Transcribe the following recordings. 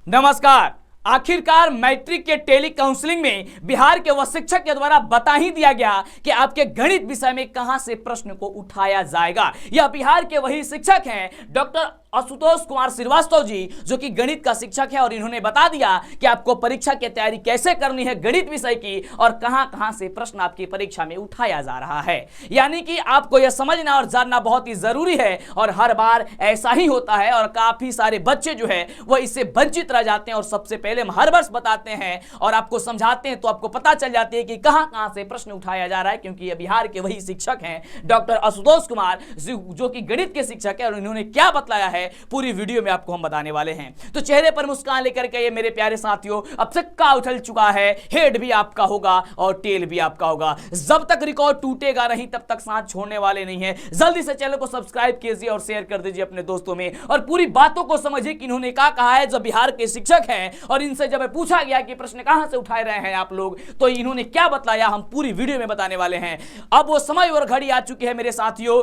नमस्कार। आखिरकार मैट्रिक के टेली काउंसलिंग में बिहार के वह शिक्षक के द्वारा बता ही दिया गया कि आपके गणित विषय में कहां से प्रश्न को उठाया जाएगा। यह बिहार के वही शिक्षक हैं डॉक्टर आशुतोष कुमार श्रीवास्तव जी, जो कि गणित का शिक्षक है, और इन्होंने बता दिया कि आपको परीक्षा की तैयारी कैसे करनी है गणित विषय की और कहां-कहां से प्रश्न आपकी परीक्षा में उठाया जा रहा है। यानी कि आपको यह समझना और जानना बहुत ही जरूरी है और हर बार ऐसा ही होता है और काफी सारे बच्चे जो है वह इससे वंचित रह जाते हैं और सबसे पहले हम हर वर्ष बताते हैं और आपको समझाते हैं तो आपको पता चल जाती है कि कहां-कहां से प्रश्न उठाया जा रहा है, क्योंकि ये बिहार के वही शिक्षक हैं डॉक्टर आशुतोष कुमार, जो कि गणित के शिक्षक है और इन्होंने क्या बतलाया है पूरी वीडियो में आपको हम बताने वाले हैं। तो चेहरे पर मुस्कान लेकर के ये मेरे प्यारे साथियों, अब सिक्का उछल चुका है, हेड भी आपका होगा और टेल भी आपका होगा। जब तक रिकॉर्ड टूटेगा नहीं तब तक साथ छोड़ने वाले नहीं है। जल्दी से चैनल को सब्सक्राइब कीजिए और शेयर कर दीजिए अपने दोस्तों में और पूरी बातों को समझिए कि इन्होंने क्या कहा है। जो बिहार के शिक्षक हैं और इनसे जब पूछा गया कि प्रश्न कहां से उठाए रहे हैं आप लोग, तो इन्होंने क्या बतलाया हम पूरी वीडियो में बताने वाले हैं। अब वो समय और घड़ी आ चुकी है मेरे साथियों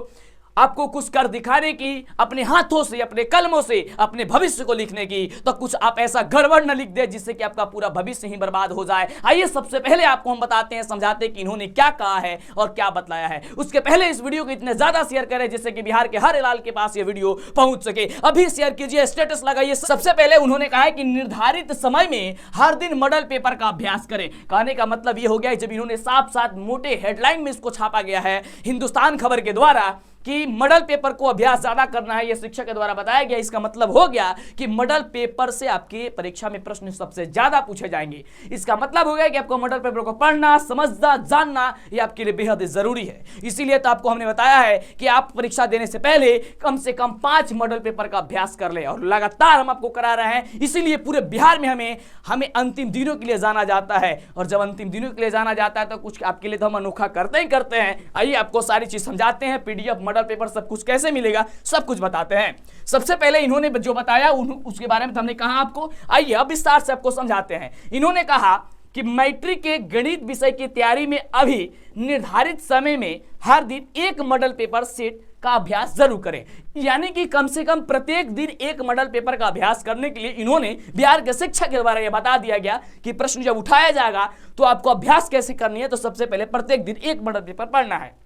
आपको कुछ कर दिखाने की, अपने हाथों से, अपने कलमों से अपने भविष्य को लिखने की। तो कुछ आप ऐसा गड़बड़ न लिख दे जिससे कि आपका पूरा भविष्य ही बर्बाद हो जाए। आइए सबसे पहले आपको हम बताते हैं, समझाते हैं कि इन्होंने क्या कहा है और क्या बतलाया है। उसके पहले इस वीडियो को इतने ज्यादा शेयर करें जिससे कि बिहार के हर लाल के पास ये वीडियो पहुंच सके। अभी शेयर कीजिए, स्टेटस लगाइए। सबसे पहले उन्होंने कहा है कि निर्धारित समय में हर दिन मॉडल पेपर का अभ्यास करें। कहने का मतलब ये हो गया जब इन्होंने साफ साफ मोटे हेडलाइन में इसको छापा गया है हिंदुस्तान खबर के द्वारा कि मॉडल पेपर को अभ्यास ज्यादा करना है, यह शिक्षक के द्वारा बताया गया। इसका मतलब हो गया कि मॉडल पेपर से आपके परीक्षा में प्रश्न सबसे ज्यादा पूछे जाएंगे। इसका मतलब हो गया कि आपको मॉडल पेपर को पढ़ना, समझना, जानना यह आपके लिए बेहद जरूरी है। इसीलिए तो आपको हमने बताया है कि आप परीक्षा देने से पहले कम से कम 5 मॉडल पेपर का अभ्यास कर ले और लगातार हम आपको करा रहे हैं। इसीलिए पूरे बिहार में हमें अंतिम दिनों के लिए जाना जाता है और जब अंतिम दिनों के लिए जाना जाता है तो कुछ आपके लिए तो हम अनोखा करते ही करते हैं। आइए आपको सारी चीज समझाते हैं, पीडीएफ, मॉडल पेपर सब कुछ कैसे मिलेगा सब कुछ बताते हैं। सबसे पहले इन्होंने जो बताया उसके बारे में हमने कहा आपको। आइए अब विस्तार से आपको समझाते हैं। इन्होंने कहा कि मैट्रिक के गणित विषय की तैयारी में अभी निर्धारित समय में हर दिन एक मॉडल पेपर सेट का अभ्यास जरूर करें। यानी कि कम से कम प्रत्येक दिन एक मॉडल पेपर का अभ्यास करने के लिए इन्होंने बिहार के शिक्षक के द्वारा यह बता दिया गया कि प्रश्न जब उठाया जाएगा तो आपको अभ्यास कैसे करनी है। तो सबसे पहले प्रत्येक दिन एक मॉडल पेपर पढ़ना है।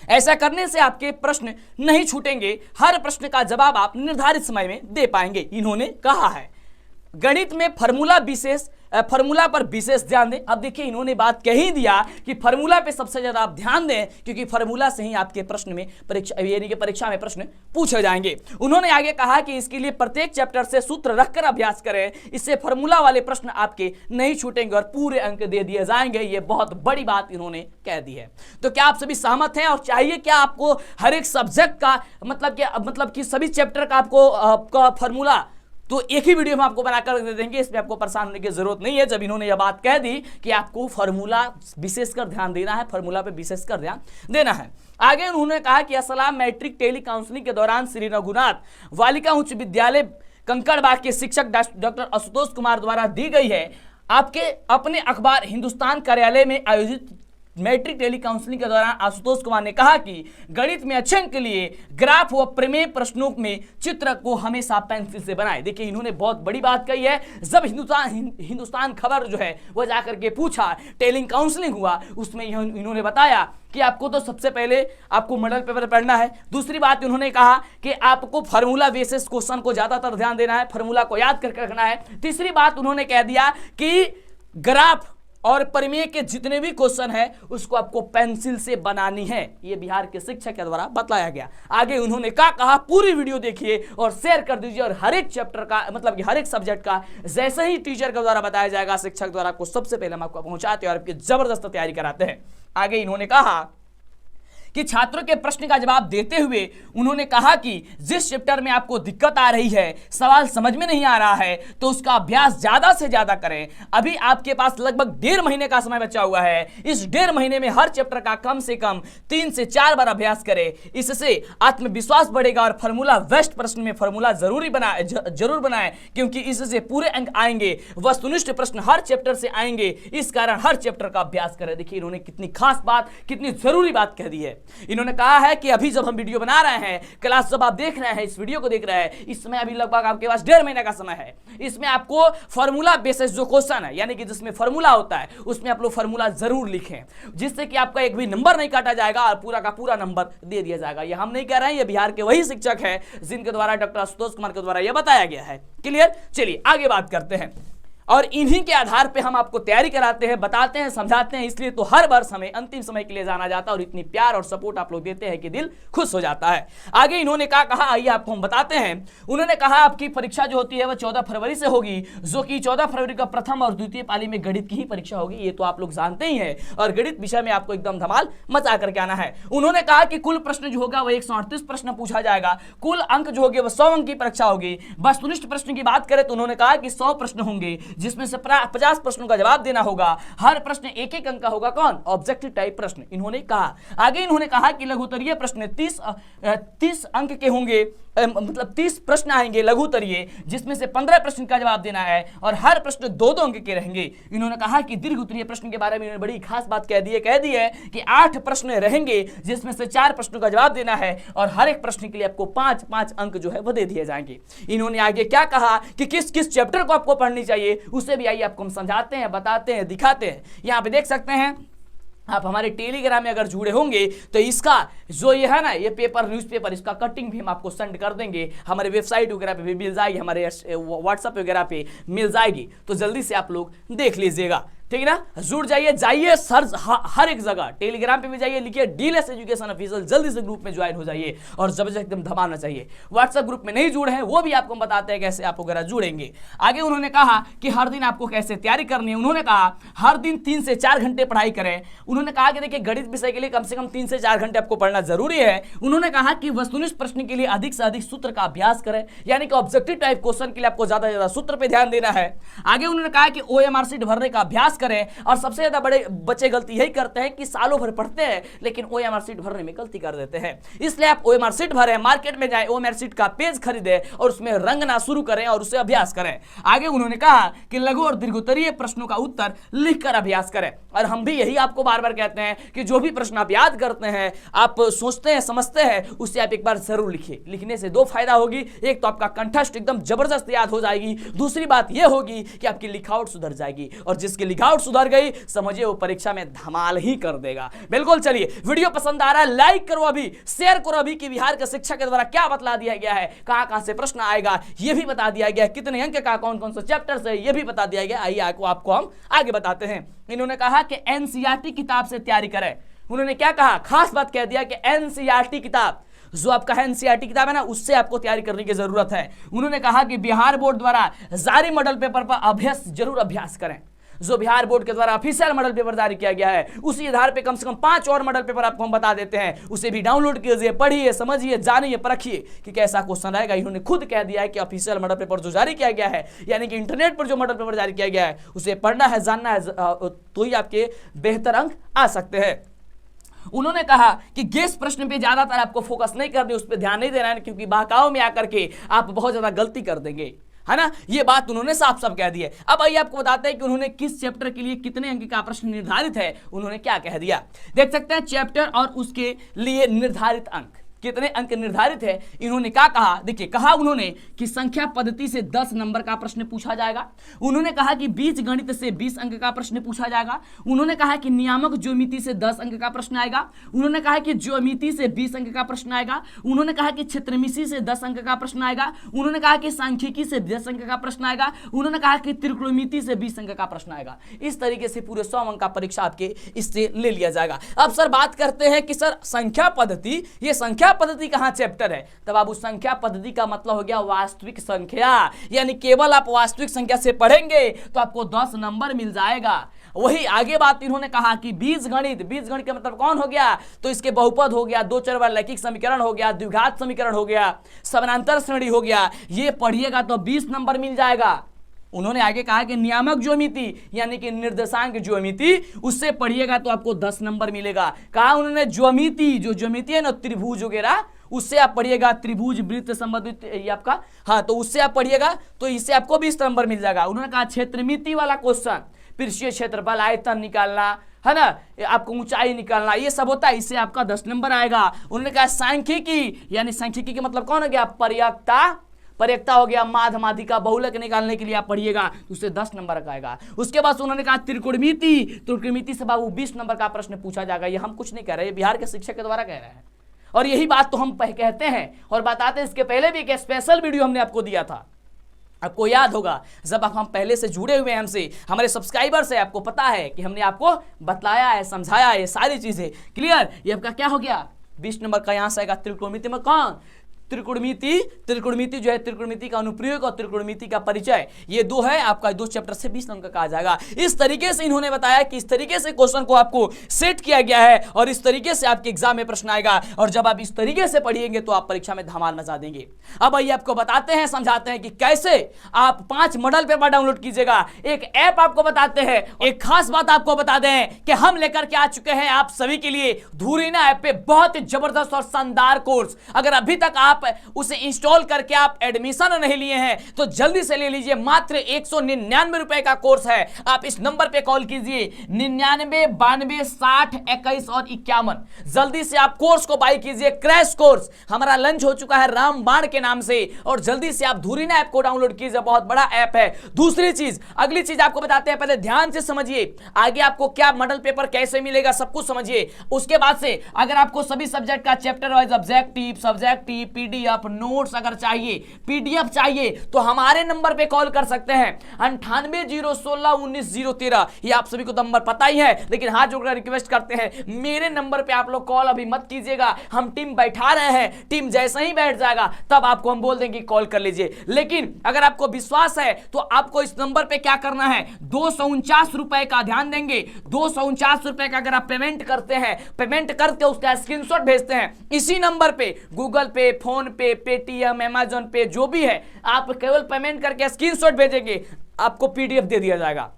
ऐसा करने से आपके प्रश्न नहीं छूटेंगे, हर प्रश्न का जवाब आप निर्धारित समय में दे पाएंगे, इन्होंने कहा है। गणित में फार्मूला पर विशेष ध्यान दें। अब देखिए इन्होंने बात कह ही दिया कि फार्मूला पे सबसे ज्यादा आप ध्यान दें, क्योंकि फार्मूला से ही आपके प्रश्न में परीक्षा में प्रश्न पूछे जाएंगे। उन्होंने आगे कहा कि इसके लिए प्रत्येक चैप्टर से सूत्र रखकर अभ्यास करें, इससे फार्मूला वाले प्रश्न आपके नहीं छूटेंगे और पूरे अंक दे दिए जाएंगे। ये बहुत बड़ी बात इन्होंने कह दी है। तो क्या आप सभी सहमत हैं और चाहिए क्या आपको हर एक सब्जेक्ट का मतलब कि सभी चैप्टर का आपको फार्मूला तो एक ही वीडियो में आपको बनाकर दे देंगे, इसमें आपको परेशान होने की जरूरत नहीं है। जब इन्होंने यह बात कह दी कि आपको फार्मूला विशेषकर ध्यान देना है, फार्मूला पे विशेषकर ध्यान देना है। आगे उन्होंने कहा कि असलाम मैट्रिक टेली काउंसलिंग के दौरान श्री रघुनाथ बालिका उच्च विद्यालय कंकड़बाग के शिक्षक डॉक्टर आशुतोष कुमार द्वारा दी गई है। आपके अपने अखबार हिंदुस्तान कार्यालय में आयोजित मैट्रिक टेली काउंसलिंग के दौरान आशुतोष कुमार ने कहा कि गणित में अच्छे अंक के लिए ग्राफ व प्रमेय प्रश्नों में चित्र को हमेशा पेंसिल से बनाए। देखिए इन्होंने बहुत बड़ी बात कही है। जब हिंदुस्तान खबर जो है वह जाकर के पूछा, टेलिंग काउंसलिंग हुआ, उसमें इन्होंने बताया कि आपको तो सबसे पहले आपको मॉडल पेपर पढ़ना है। दूसरी बात उन्होंने कहा कि आपको फार्मूला बेसिस क्वेश्चन को ज्यादातर ध्यान देना है, फार्मूला को याद करके रखना है। तीसरी बात उन्होंने कह दिया कि ग्राफ और प्रमेय के जितने भी क्वेश्चन है उसको आपको पेंसिल से बनानी है। ये बिहार के शिक्षक के द्वारा बताया गया। आगे उन्होंने क्या कहा पूरी वीडियो देखिए और शेयर कर दीजिए और हर एक चैप्टर का मतलब कि हर एक सब्जेक्ट का जैसे ही टीचर के द्वारा बताया जाएगा, शिक्षक द्वारा को सबसे पहले हम आपको पहुंचाते हैं और आपकी जबरदस्त तैयारी कराते हैं। आगे इन्होंने कहा कि छात्रों के प्रश्न का जवाब देते हुए उन्होंने कहा कि जिस चैप्टर में आपको दिक्कत आ रही है, सवाल समझ में नहीं आ रहा है, तो उसका अभ्यास ज्यादा से ज्यादा करें। अभी आपके पास लगभग 1.5 महीने का समय बचा हुआ है। इस 1.5 महीने में हर चैप्टर का कम से कम 3 से 4 बार अभ्यास करें। इससे आत्मविश्वास बढ़ेगा और फार्मूला वेस्ट प्रश्न में फार्मूला जरूर बनाए, क्योंकि इससे पूरे अंक आएंगे। वस्तुनिष्ठ प्रश्न हर चैप्टर से आएंगे, इस कारण हर चैप्टर का अभ्यास करें। देखिए इन्होंने कितनी खास बात, कितनी जरूरी बात कह दी है। इन्होंने कहा है कि अभी जब हम वीडियो बना रहे हैं, क्लास जब आप देख रहे हैं, इस वीडियो को देख रहे हैं, इस समय अभी लगभग आपके पास 1.5 महीने का समय है। इसमें आपको फॉर्मूला बेसिस जो क्वेश्चन है, यानी कि जिसमें फॉर्मूला होता है, उसमें आप लोग फॉर्मूला जरूर लिखें, जिससे कि आपका एक भी नंबर नहीं काटा जाएगा और पूरा का पूरा नंबर दे दिया जाएगा। ये हम नहीं कह रहे हैं, ये बिहार के वही शिक्षक है जिनके द्वारा, डॉक्टर आशुतोष कुमार के द्वारा यह बताया गया है। क्लियर? चलिए आगे बात करते हैं। और इन्हीं के आधार पे हम आपको तैयारी कराते हैं, बताते हैं, समझाते हैं। इसलिए तो हर वर्ष हमें अंतिम समय के लिए जाना जाता है और इतनी प्यार और सपोर्ट आप लोग देते हैं कि दिल खुश हो जाता है। आगे इन्होंने क्या कहा, आइए आपको हम बताते हैं। उन्होंने कहा आपकी परीक्षा जो होती है वह 14 फरवरी से होगी, जो कि 14 फरवरी का प्रथम और द्वितीय पाली में गणित की ही परीक्षा होगी। ये तो आप लोग जानते ही हैं, और गणित विषय में आपको एकदम धमाल मचा करके आना है। उन्होंने कहा कि कुल प्रश्न जो होगा वह 138 प्रश्न पूछा जाएगा, कुल अंक जो होंगे वह 100 अंक की परीक्षा होगी। वस्तुनिष्ठ प्रश्न की बात करें तो उन्होंने कहा कि 100 प्रश्न होंगे, जिसमें से 50 प्रश्नों का जवाब देना होगा। हर प्रश्न एक एक अंक का होगा। कौन? ऑब्जेक्टिव टाइप प्रश्न, इन्होंने कहा। आगे इन्होंने कहा कि लघुतरीय प्रश्न 30 अंक के होंगे, मतलब 30 प्रश्न आएंगे लघुतरीय, जिसमें से 15 प्रश्न का जवाब देना है और हर प्रश्न 2-2 अंक के रहेंगे। इन्होंने कहा कि दीर्घ उत्तरीय प्रश्न के बारे में इन्होंने बड़ी खास बात कह दी है कि 8 प्रश्न रहेंगे, जिसमें से 4 प्रश्नों का जवाब देना है और हर एक प्रश्न के लिए आपको 5-5 अंक जो है वो दे दिए जाएंगे। इन्होंने आगे क्या कहा कि किस किस चैप्टर को आपको पढ़नी चाहिए, उसे भी आइए आपको हम समझाते हैं, बताते हैं, दिखाते हैं। यहाँ पे देख सकते हैं आप, हमारे टेलीग्राम में अगर जुड़े होंगे तो इसका जो ये है ना, ये पेपर, न्यूज़पेपर, इसका कटिंग भी हम आपको सेंड कर देंगे। हमारे वेबसाइट वगैरह पे भी मिल जाएगी, हमारे व्हाट्सएप वगैरह पे मिल जाएगी, तो जल्दी से आप लोग देख लीजिएगा। ठीक है ना? जुड़ जाइए, जाइए सर, हर एक जगह टेलीग्राम पे भी जाइए, लिखिए डीएलएस एजुकेशन ऑफिशियल, जल्दी से ग्रुप में ज्वाइन हो जाइए और जबरदस्त एकदम धमाना चाहिए। व्हाट्सएप ग्रुप में नहीं जुड़े हैं, वो भी आपको बताते हैं कैसे आप वगैरह जुड़ेंगे। आगे उन्होंने कहा कि हर दिन आपको कैसे तैयारी करनी है। उन्होंने कहा हर दिन 3 से 4 घंटे पढ़ाई करें। उन्होंने कहा कि देखिए गणित विषय के लिए कम से कम 3 से 4 घंटे आपको पढ़ना जरूरी है। उन्होंने कहा कि वस्तुनिष्ठ प्रश्न के लिए अधिक से अधिक सूत्र का अभ्यास करें, यानी कि ऑब्जेक्टिव टाइप क्वेश्चन के लिए आपको ज्यादा से ज्यादा सूत्र पे ध्यान देना है। आगे उन्होंने कहा कि ओएमआर शीट भरने का अभ्यास करें, और सबसे ज्यादा बड़े बच्चे गलती यही करते हैं कि सालों भर पढ़ते हैं लेकिन ओएमआर शीट भरने में गलती कर देते हैं। इसलिए आप ओएमआर शीट भरें, मार्केट में जाएं, ओएमआर शीट का पेज खरीदें और उसमें रंगना शुरू करें और उसे अभ्यास करें। आगे उन्होंने कहा कि लघु और दीर्घोत्तरीय प्रश्नों का उत्तर लिखकर अभ्यास करें, और हम भी यही आपको बार बार कहते हैं कि जो भी प्रश्न आप याद करते हैं, आप सोचते हैं, समझते हैं, उसे आप एक बार जरूर लिखिए। लिखने से 2 फायदा होगी, एक तो आपका कंठस्थ एकदम जबरदस्त याद हो जाएगी, दूसरी बात यह होगी कि आपकी लिखावट सुधर जाएगी, और जिसकी लिखावट सुधर गई समझिए वो परीक्षा में धमाल ही कर देगा। बिल्कुल। चलिए, वीडियो पसंद आ रहा है लाइक करो, अभी शेयर करो अभी कि बिहार के शिक्षक के द्वारा क्या बतला दिया गया है, कहां से प्रश्न आएगा ये भी बता दिया गया है, कितने अंक का कौन कौन से चैप्टर से ये भी बता दिया गया। आइए आपको हम आगे बताते हैं। इन्होंने कहा कि एनसीईआरटी किताब से तैयारी करें। उन्होंने क्या कहा, खास बात कह दिया कि एनसीईआरटी किताब, जो आपका एनसीईआरटी किताब है ना, उससे आपको तैयारी करने की जरूरत है। उन्होंने कहा कि बिहार बोर्ड द्वारा जारी मॉडल पेपर पर जरूर अभ्यास करें। जो बिहार बोर्ड के द्वारा ऑफिशियल मॉडल पेपर जारी किया गया है, उसी आधार पे कम से कम 5 और मॉडल पेपर आपको हम बता देते हैं, उसे भी डाउनलोड कीजिए, पढ़िए, समझिए, जानिए, परखिए कि कैसा क्वेश्चन आएगा। इन्होंने खुद कह दिया है कि ऑफिशियल मॉडल पेपर जो जारी किया गया है, यानी कि इंटरनेट पर जो मॉडल पेपर जारी किया गया है, उसे पढ़ना है, जानना है, तो ही आपके बेहतर अंक आ सकते हैं। उन्होंने कहा कि गेस प्रश्न पे ज्यादातर आपको फोकस नहीं करनी, उस पर ध्यान नहीं देना है, क्योंकि बहकाव में आकर के आप बहुत ज्यादा गलती कर देंगे, है ना। ये बात उन्होंने साफ साफ कह दी है। अब आइए आपको बताते हैं कि उन्होंने किस चैप्टर के लिए कितने अंक का प्रश्न निर्धारित है, उन्होंने क्या कह दिया। देख सकते हैं चैप्टर और उसके लिए निर्धारित अंक, कितने अंक निर्धारित है। इन्होंने क्या कहा, देखिए, कहा उन्होंने कि संख्या पद्धति से 10 नंबर का प्रश्न पूछा जाएगा। उन्होंने कहा कि बीज गणित से 20 अंक का प्रश्न पूछा जाएगा। उन्होंने कहा कि नियामक ज्योमिति से 10 अंक का प्रश्न आएगा। उन्होंने कहा कि ज्योमिति से 20 अंक का प्रश्न आएगा। उन्होंने कहा कि क्षेत्रमिति से 10 अंक का प्रश्न आएगा। उन्होंने कहा कि सांख्यिकी से 10 अंक का प्रश्न आएगा। उन्होंने कहा कि त्रिकोणमिति से 20 अंक का प्रश्न आएगा। इस तरीके से पूरे 100 अंक का परीक्षा आपके इससे ले लिया जाएगा। अब सर बात करते हैं कि सर संख्या पद्धति, ये संख्या पद्धति कहां चैप्टर है, तब आप उस संख्या पद्धति का मतलब हो गया वास्तविक संख्या, यानी केवल आप वास्तविक संख्या से पढ़ेंगे तो आपको 10 नंबर मिल जाएगा। वही आगे बात इन्होंने कहा कि बीज गणित का मतलब कौन हो गया, तो इसके बहुपद हो गया, 2 चर वाला लैखिक समीकरण हो गया, द्विघात समीकरण हो गया, समानांतर श्रेणी हो गया, ये पढ़िएगा तो 20 नंबर मिल जाएगा। उन्होंने आगे कहा कि नियामक ज्योमिति यानी कि निर्देशांक ज्योमिति, उससे पढ़िएगा तो आपको 10 नंबर मिलेगा। कहा उन्होंने ज्योमिति, जो ज्योमिति है ना, त्रिभुज वगैरह, उससे आप पढ़िएगा, त्रिभुज वृत्त संबंधित ये आपका, हाँ, तो उससे आप पढ़िएगा तो इससे आपको 20 नंबर मिल जाएगा। उन्होंने कहा क्षेत्रमिति वाला क्वेश्चन, पृष्ठीय क्षेत्रफल, आयतन निकालना, है ना, आपको ऊंचाई निकालना, ये सब होता है, इससे आपका 10 नंबर आएगा। उन्होंने कहा सांख्यिकी, यानी सांख्यिकी का मतलब कौन हो गया, पर्यकता हो गया, माध्य माध्यिका बहुलक निकालने के लिए आप पढ़िएगा तो उससे 10 नंबर का आएगा। उसके बाद उन्होंने कहा त्रिकोणमिति से बाबू 20 नंबर का प्रश्न पूछा जाएगा। ये हम कुछ नहीं कह रहे, बिहार के शिक्षक के द्वारा कह रहे हैं, और यही बात तो हम कहते हैं और बताते हैं। इसके पहले भी एक स्पेशल वीडियो हमने आपको दिया था, आपको याद होगा, जब हम पहले से जुड़े हुए हैं हमसे, हमारे सब्सक्राइबर्स है, आपको पता है कि हमने आपको बतलाया है, समझाया है, सारी चीजें क्लियर। ये आपका क्या हो गया, 20 नंबर का यहां से आएगा। त्रिकोणमिति में कौन, त्रिकोणमिति जो है, त्रिकोणमिति का अनुप्रयोग और त्रिकोणमिति का परिचय, ये दो है आपका, 2 चैप्टर से 20 नंबर का आ जाएगा। इस तरीके से इन्होंने बताया कि इस तरीके से क्वेश्चन को आपको सेट किया गया है और इस तरीके से आपके एग्जाम में प्रश्न आएगा, और जब आप इस तरीके से पढ़िएंगे तो आप परीक्षा में धमाल मचा देंगे। अब आइए आपको बताते हैं, समझाते हैं कि कैसे आप 5 मॉडल पेपर डाउनलोड कीजिएगा। एक ऐप आपको बताते हैं। एक खास बात आपको बता दें कि हम लेकर के आ चुके हैं आप सभी के लिए धुरीना ऐप पे बहुत जबरदस्त और शानदार कोर्स। अगर अभी तक आप उसे इंस्टॉल करके आप एडमिशन नहीं लिए हैं तो जल्दी से ले लीजिए। मात्र 199 रुपए का कोर्स है। आप इस नंबर पे कॉल कीजिए 99 92 60 21 और 51। जल्दी से आप कोर्स को बाय कीजिए। क्रैश कोर्स हमारा लंच हो चुका है रामबाण के नाम से, और जल्दी से आप धुरीना ऐप को डाउनलोड कीजिए, बहुत बड़ा ऐप है। दूसरी चीज, अगली चीज आपको बताते हैं, पहले ध्यान से समझिए, आगे आपको क्या मॉडल पेपर कैसे मिलेगा सब कुछ समझिए। उसके बाद से अगर आपको सभी सब्जेक्ट का chapter wise subjective PDF notes अगर चाहिए, पीडीएफ चाहिए, तो हमारे नंबर पे कॉल कर सकते हैं 9801619013। ये आप सभी को नंबर पता ही है, लेकिन हाथ जोड़कर रिक्वेस्ट करते हैं मेरे नंबर पे आप लोग कॉल अभी मत कीजिएगा। हम टीम बैठा रहे हैं, टीम जैसे ही बैठ जाएगा तब आपको हम बोल देंगे कॉल कर लीजिए। लेकिन अगर आपको विश्वास है तो आपको इस नंबर पे क्या करना है, 249 रुपए का, ध्यान देंगे 249 रुपए का अगर आप पेमेंट करते हैं, पेमेंट करके उसका स्क्रीनशॉट भेजते हैं इसी नंबर पे, गूगल पे, फोन पे, पेटीएम, अमेज़न पे, जो भी है, आप केवल पेमेंट करके स्क्रीनशॉट भेजेंगे, आपको पीडीएफ दे दिया जाएगा।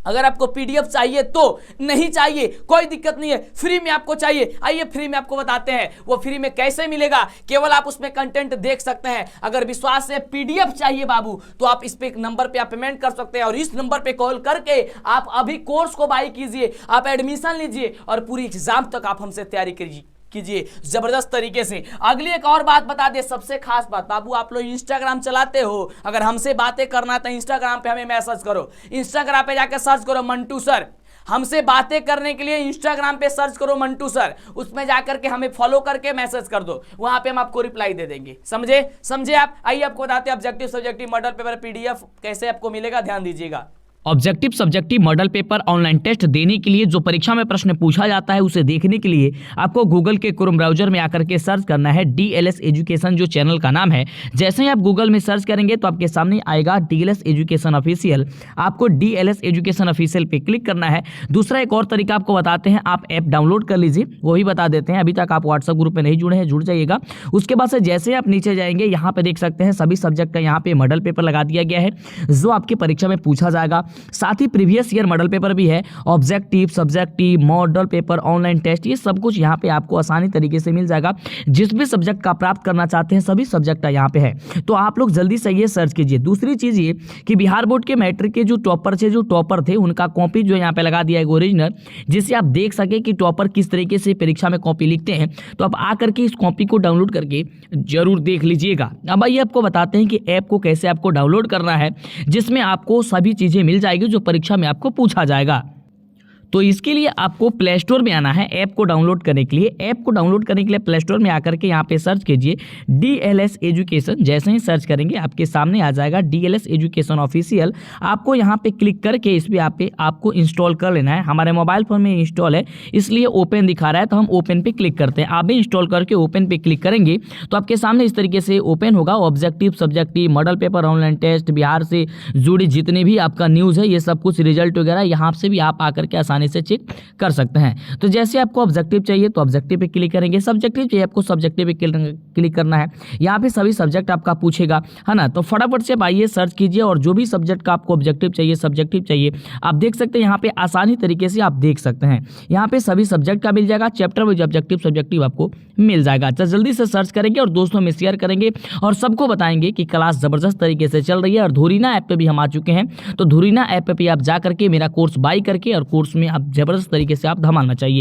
अगर आपको पीडीएफ चाहिए तो, नहीं चाहिए कोई दिक्कत नहीं है, फ्री में आपको चाहिए, आइए फ्री में आपको बताते हैं वो फ्री में कैसे मिलेगा। केवल आप उसमें कंटेंट देख सकते हैं। अगर विश्वास से पीडीएफ चाहिए बाबू तो आप इस पे एक नंबर पे आप पेमेंट कर सकते हैं, और इस नंबर पे कॉल करके आप अभी कोर्स को बाय कीजिए, आप एडमिशन लीजिए और पूरी एग्जाम तक आप हमसे तैयारी कीजिए जबरदस्त तरीके से। अगली एक और बात बता दे, सबसे खास बात, बाबू आप लोग इंस्टाग्राम चलाते हो, अगर हमसे बातें करना तो इंस्टाग्राम पे हमें मैसेज करो, इंस्टाग्राम पे जाकर सर्च करो मंटू सर। हमसे बातें करने के लिए इंस्टाग्राम पे सर्च करो मंटू सर, उसमें जाकर के हमें फॉलो करके मैसेज कर दो, वहां पे हम आपको रिप्लाई दे देंगे। समझे आप। आइए आपको बताते हैं objective subjective model paper PDF कैसे आपको मिलेगा, ध्यान दीजिएगा। Objective subjective model paper online test देने के लिए जो परीक्षा में प्रश्न पूछा जाता है उसे देखने के लिए आपको गूगल के क्रोम ब्राउजर में आकर के सर्च करना है डीएलएस एजुकेशन, जो चैनल का नाम है। जैसे ही आप गूगल में सर्च करेंगे तो आपके सामने आएगा डीएलएस एजुकेशन ऑफिशियल। आपको डीएलएस एजुकेशन ऑफिशियल पे क्लिक करना है। दूसरा एक और तरीका आपको बताते हैं, आप ऐप डाउनलोड कर लीजिए, वो भी बता देते हैं। अभी तक आप व्हाट्सएप ग्रुप में नहीं जुड़े हैं, जुड़ जाइएगा। उसके बाद से जैसे आप नीचे जाएंगे, यहाँ पे देख सकते हैं सभी सब्जेक्ट का यहाँ पे मॉडल पेपर लगा दिया गया है जो आपकी परीक्षा में पूछा जाएगा। साथ ही प्रीवियस ईयर मॉडल पेपर भी है, objective subjective model paper online test, ये सब कुछ यहाँ पे आपको आसानी तरीके से मिल जाएगा। जिस भी सब्जेक्ट का प्राप्त करना चाहते हैं सभी सब्जेक्ट का यहाँ पे है, तो आप लोग जल्दी से ये सर्च कीजिए। दूसरी चीज ये कि बिहार बोर्ड के मैट्रिक के जो टॉपर थे उनका कॉपी जो यहाँ पे लगा दिया है ओरिजिनल, जिससे आप देख सके कि टॉपर किस तरीके से परीक्षा में कॉपी लिखते हैं। तो आप आकर के इस कॉपी को डाउनलोड करके जरूर देख लीजिएगा। अब आइए आपको बताते हैं कि ऐप को कैसे आपको डाउनलोड करना है, जिसमें आपको सभी चीजें मिल जाएगी जो परीक्षा में आपको पूछा जाएगा। तो इसके लिए आपको प्ले स्टोर में आना है ऐप को डाउनलोड करने के लिए। ऐप को डाउनलोड करने के लिए प्ले स्टोर में आकर के यहाँ पे सर्च कीजिए डीएलएस एजुकेशन। जैसे ही सर्च करेंगे आपके सामने आ जाएगा डीएलएस एजुकेशन ऑफिशियल। आपको यहाँ पे क्लिक करके इस पे आपको इंस्टॉल कर लेना है। हमारे मोबाइल फोन में इंस्टॉल है इसलिए ओपन दिखा रहा है, तो हम ओपन पे क्लिक करते हैं। आप भी इंस्टॉल करके ओपन पे क्लिक करेंगे तो आपके सामने इस तरीके से ओपन होगा। Objective subjective model paper online test Bihar से जुड़ी जितने भी आपका न्यूज़ है, ये सब कुछ रिजल्ट वगैरह यहाँ से भी आप आकर के आसानी आसानी से चेक कर सकते हैं। तो जैसे आपको ऑब्जेक्टिव चाहिए तो ऑब्जेक्टिव पे क्लिक करेंगे, सब्जेक्टिव चाहिए आपको सब्जेक्टिव पे क्लिक करना है। यहाँ पे सभी सब्जेक्ट आपका पूछेगा, है ना। तो फटाफट से आइए सर्च कीजिए और जो भी सब्जेक्ट का आपको ऑब्जेक्टिव चाहिए, सब्जेक्टिव चाहिए, आप देख सकते हैं यहाँ पे आसानी तरीके से आप देख सकते हैं। यहाँ पे सभी सब्जेक्ट का मिल जाएगा, चैप्टर वाइज ऑब्जेक्टिव सब्जेक्टिव आपको मिल जाएगा। तो जल्दी से सर्च करेंगे और दोस्तों में शेयर करेंगे और सबको बताएंगे कि क्लास जबरदस्त तरीके से चल रही है। और धुरीना ऐप पे भी हम आ चुके हैं, तो धुरीना ऐप पे आप जा करके मेरा कोर्स बाय करके और कोर्स में आप जबरदस्त तरीके से आप धमाना चाहिए।